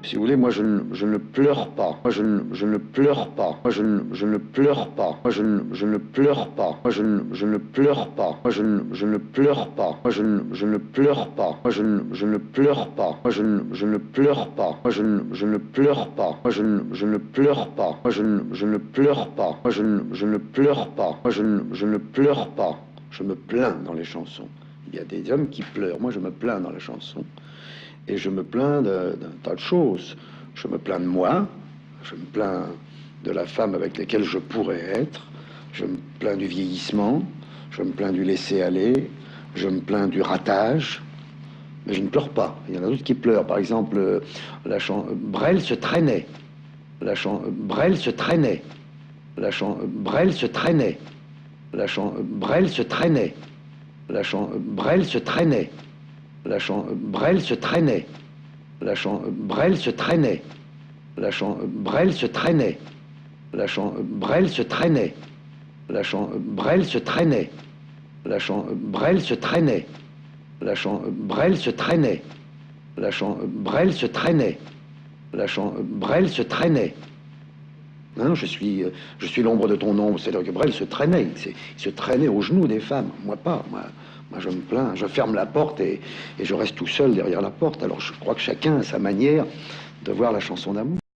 Si vous voulez, moi je ne pleure pas. Moi je ne pleure pas. Moi je ne pleure pas. Moi je ne pleure pas. Moi je ne pleure pas. Moi je ne pleure pas. Moi je ne pleure pas. Moi je ne pleure pas. Moi je ne pleure pas. Moi je ne pleure pas. Moi je ne pleure pas. Moi je ne pleure pas. Moi je ne pleure pas. Moi je ne pleure pas. Je me plains dans les chansons. Il y a des hommes qui pleurent. Moi je me plains dans les chansons. Et je me plains d'un tas de choses. Je me plains de moi, je me plains de la femme avec laquelle je pourrais être, je me plains du vieillissement, je me plains du laisser-aller, je me plains du ratage, mais je ne pleure pas. Il y en a d'autres qui pleurent. Par exemple, Brel se traînait. Brel se traînait. Brel se traînait. Brel se traînait. Brel se traînait. Brel se traînait. Brel se traînait. Brel se traînait. Brel se traînait. Brel se traînait. Brel se traînait. Brel se traînait. Brel se traînait. Brel se traînait. Non, je suis l'ombre de ton ombre. C'est-à-dire que Brel se traînait. Il se traînait aux genoux des femmes. Moi pas. Moi, je me plains, je ferme la porte et je reste tout seul derrière la porte. Alors, je crois que chacun a sa manière de voir la chanson d'amour.